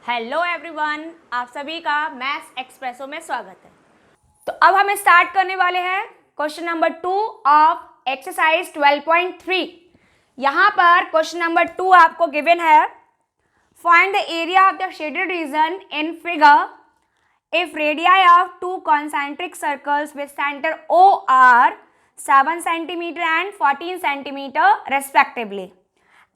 Hello everyone, आप सभी का मैथ्स एक्सप्रेसो में स्वागत है। तो अब हम स्टार्ट करने वाले हैं क्वेश्चन नंबर 2 ऑफ एक्सरसाइज 12.3। यहाँ पर क्वेश्चन नंबर 2 आपको गिवन है, find the area of the shaded region in figure if radii of two concentric circles with centre O are 7 centimetre and 14 centimetre respectively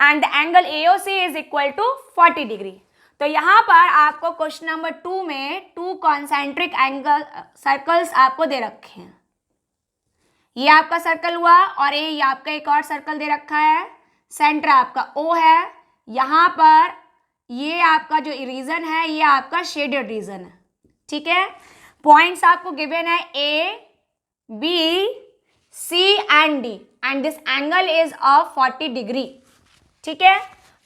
and the angle AOC is equal to 40 degree. तो यहाँ पर आपको question number 2 में to concentric angle circles आपको दे रखे हैं। ये आपका सर्कल हुआ और ये आपका एक और सर्कल दे रखा है, सेंटर आपका O है। यहाँ पर ये आपका जो रीजन है ये आपका शेडेड रीजन है, ठीक है। पॉइंट्स आपको गिवन है A, B, C and D and this angle is of 40 degree, ठीक है।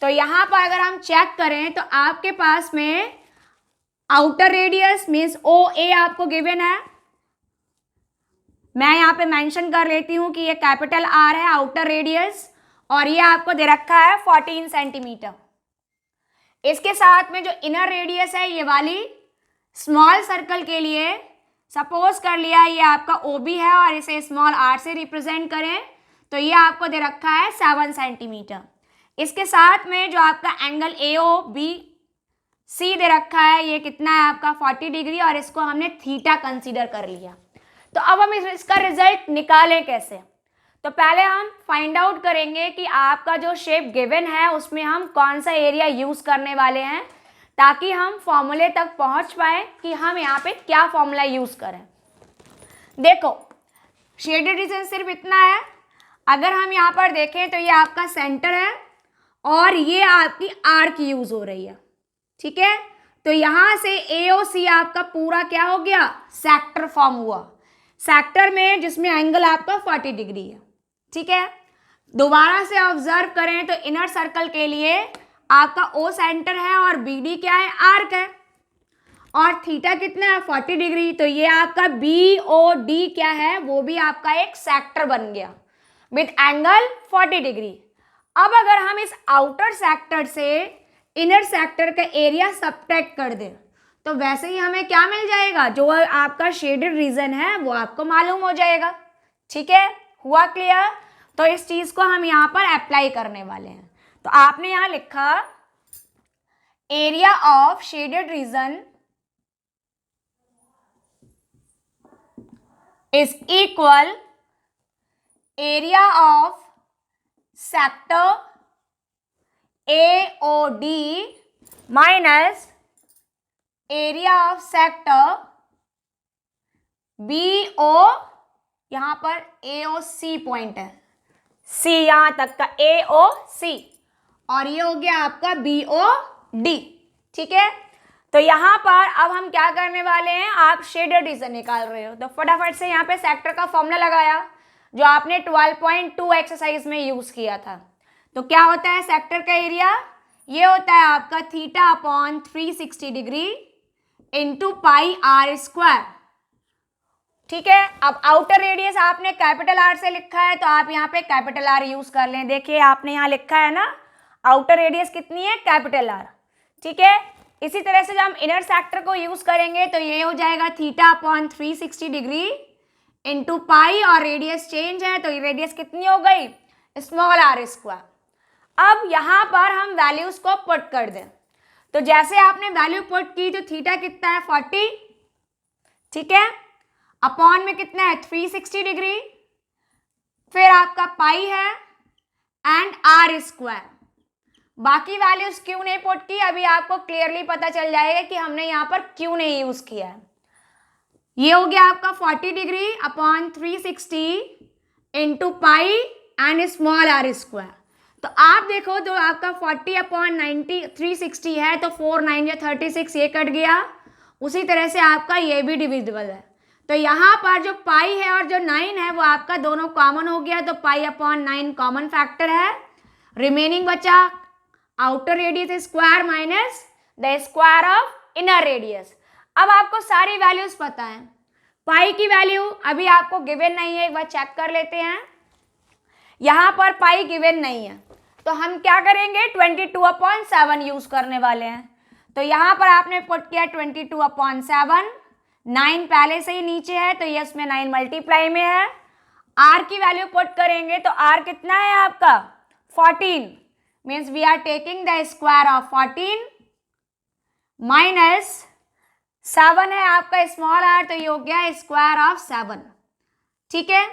तो यहाँ पर अगर हम चेक करें तो आपके पास में आउटर रेडियस मीन्स OA आपको गिवन है। मैं यहाँ पे मेंशन कर लेती हूँ कि ये कैपिटल R है आउटर रेडियस, और ये आपको दे रखा है 14 सेंटीमीटर। इसके साथ में जो इनर रेडियस है ये वाली स्मॉल सर्कल के लिए सपोज कर लिया ये आपका OB है और इसे स्मॉल r से रिप्रेजेंट करें तो ये आपको दे रखा है 7 सेंटीमीटर। इसके साथ में जो आपका एंगल AOBC दे रखा है ये कितना है आपका 40 डिग्री, और इसको हमने थीटा कंसीडर कर लिया। तो अब हम इसका रिजल्ट निकालें कैसे। तो पहले हम फाइंड आउट करेंगे कि आपका जो शेप गिवन है उसमें हम कौन सा एरिया यूज करने वाले हैं, ताकि हम फॉर्मूले तक पहुंच पाए कि हम यहाँ पे क्या फॉर्मूला यूज करें। देखो शेडेड रीजन सिर्फ इतना है, अगर हम यहाँ पर देखें तो ये आपका सेंटर है और ये आपकी आर्क यूज हो रही है, ठीक है। तो यहां से AOC आपका पूरा क्या हो गया, सेक्टर फॉर्म हुआ, सेक्टर में जिसमें एंगल आपका 40 डिग्री है, ठीक है। दोबारा से ऑब्जर्व करें तो इनर सर्कल के लिए आपका O सेंटर है और BD क्या है, आर्क है, और थीटा कितना है 40 डिग्री। तो ये आपका BOD क्या है, वो भी आपका एक सेक्टर बन गया विथ एंगल 40 डिग्री। अब अगर हम इस आउटर सेक्टर से इनर सेक्टर का एरिया सब्ट्रैक्ट कर दें तो वैसे ही हमें क्या मिल जाएगा, जो आपका शेडेड रीजन है वो आपको मालूम हो जाएगा, ठीक है। हुआ क्लियर। तो इस चीज को हम यहाँ पर अप्लाई करने वाले हैं। तो आपने यहाँ लिखा area of shaded region is equal area of sector AOD minus area of sector BO, यहां पर AOC पॉइंट है, C यहां तक का AOC, और ये हो गया आपका BOD, ठीक है। तो यहां पर अब हम क्या करने वाले हैं, आप शेडेड रीजन निकाल रहे हो तो फटाफट से यहाँ पे सेक्टर का फॉर्मूला लगाया जो आपने 12.2 एक्सरसाइज में यूज किया था। तो क्या होता है सेक्टर का एरिया, ये होता है आपका theta upon 360 degree into pi R square, ठीक है। अब आउटर रेडियस आपने कैपिटल R से लिखा है तो आप यहाँ पे कैपिटल R यूज कर लें। देखिए आपने यहाँ लिखा है ना, आउटर रेडियस कितनी है, कैपिटल R, ठीक है। इसी तरह से जब हम इनर सेक्टर को यूज करेंगे तो ये हो जाएगा theta upon 360 degree into pi, और रेडियस चेंज है तो रेडियस कितनी हो गई, स्मॉल r स्क्वायर। अब यहाँ पर हम वैल्यूज को पुट कर दें तो जैसे आपने वैल्यू पुट की तो थीटा कितना है 40, ठीक है, अपॉन में कितना है 360 डिग्री, फिर आपका पाई है एंड r स्क्वायर। बाकी वैल्यूज क्यों नहीं पुट की, अभी आपको क्लियरली पता चल जाएगा कि हमने यहाँ पर क्यों नहीं यूज किया है। ये हो गया आपका 40 degree upon 360 into pi and small r square. तो आप देखो तो आपका 40 अपॉन 360 है तो 4 9 या 36, ये कट गया। उसी तरह से आपका ये भी डिविजिबल है, तो यहाँ पर जो पाई है और जो 9 है वो आपका दोनों कॉमन हो गया, तो पाई अपॉन 9 कॉमन फैक्टर है। रिमेनिंग बचा outer radius square minus the square of inner radius. अब आपको सारी वैल्यूज पता है, पाई की वैल्यू अभी आपको गिवन नहीं है, एक बार चेक कर लेते हैं। यहाँ पर पाई गिवन नहीं है तो हम क्या करेंगे 22/7 यूज करने वाले हैं। तो यहाँ पर आपने पुट किया 22/7, 9 पहले से ही नीचे है तो ये उसमें 9 मल्टीप्लाई में है। r की वैल्यू पुट करेंगे तो r कितना है आपका 14, means we are taking the square of 14 minus 7 है आपका स्मॉल r, तो ये हो गया स्क्वायर ऑफ 7। ठीक है,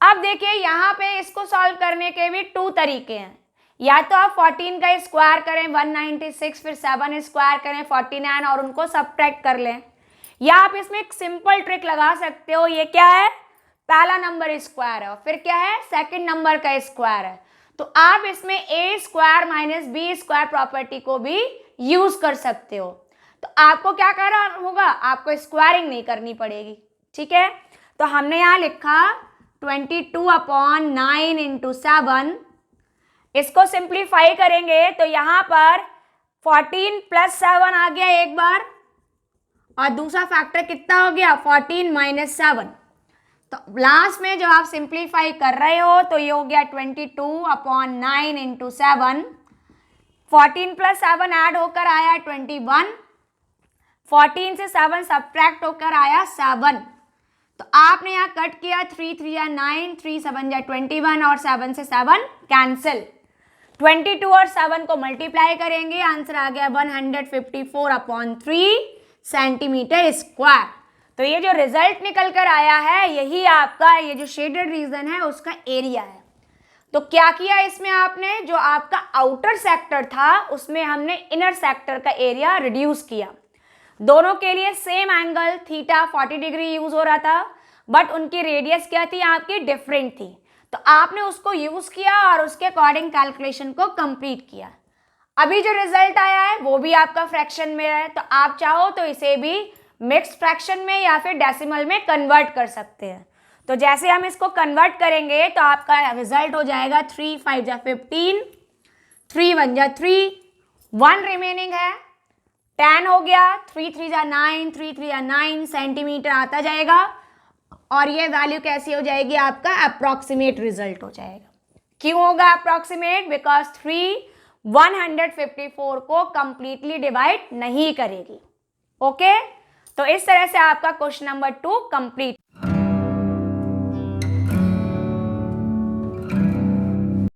अब देखिए यहाँ पे इसको सॉल्व करने के भी 2 तरीके हैं। या तो आप 14 का स्क्वायर करें 196, फिर 7 स्क्वायर करें 49 और उनको सब्ट्रैक्ट कर लें, या आप इसमें एक सिंपल ट्रिक लगा सकते हो। ये क्या है, पहला नंबर स्क्वायर है और फिर क्या है सेकंड नंबर का स्क्वायर है, तो आप इसमें a square minus b square property को भी यूज कर सकते हो। तो आपको क्या करना होगा, आपको स्क्वायरिंग नहीं करनी पड़ेगी। ठीक है, तो हमने यहाँ लिखा 22/9 इंटू 7, इसको सिंप्लीफाई करेंगे तो यहाँ पर 14 + 7 आ गया एक बार, और दूसरा फैक्टर कितना हो गया 14 - 7। तो लास्ट में जब आप सिंप्लीफाई कर रहे हो तो ये हो गया 22/9 इंटू 7, 14 + 7 ऐड होकर आया 21, 14 से 7 सब्ट्रैक्ट होकर आया 7। तो आपने यहाँ कट किया 3 × 3 = 9, 3 × 7 = 21 और 7 से 7 कैंसिल। 22 और 7 को मल्टीप्लाई करेंगे, आंसर आ गया 154/3 सेंटीमीटर स्क्वायर। तो ये जो रिजल्ट निकल कर आया है यही आपका ये जो शेडेड रीजन है उसका एरिया है। तो क्या किया इसमें आपने, जो आपका आउटर सेक्टर था उसमें हमने इनर सेक्टर का एरिया रिड्यूस किया। दोनों के लिए same angle theta 40 degree use हो रहा था, बट उनकी रेडियस क्या थी आपकी डिफरेंट थी, तो आपने उसको यूज किया और उसके अकॉर्डिंग कैलकुलेशन को कंप्लीट किया। अभी जो रिजल्ट आया है वो भी आपका फ्रैक्शन में है, तो आप चाहो तो इसे भी मिक्स्ड फ्रैक्शन में या फिर डेसिमल में कन्वर्ट कर सकते हैं। तो जैसे हम इसको कन्वर्ट करेंगे तो आपका रिजल्ट हो जाएगा 3 × 5 = 15, 3 × 1 = 3, 1 रिमेनिंग है, 10 हो गया, 3 × 3 = 9, 3 × 3 = 9 सेंटीमीटर आता जाएगा, और ये वैल्यू कैसी हो जाएगी आपका अप्रॉक्सीमेट रिजल्ट हो जाएगा। क्यों होगा अप्रॉक्सीमेट, बिकॉज 3 154 को कंप्लीटली डिवाइड नहीं करेगी। ओके, तो इस तरह से आपका क्वेश्चन नंबर 2 कंप्लीट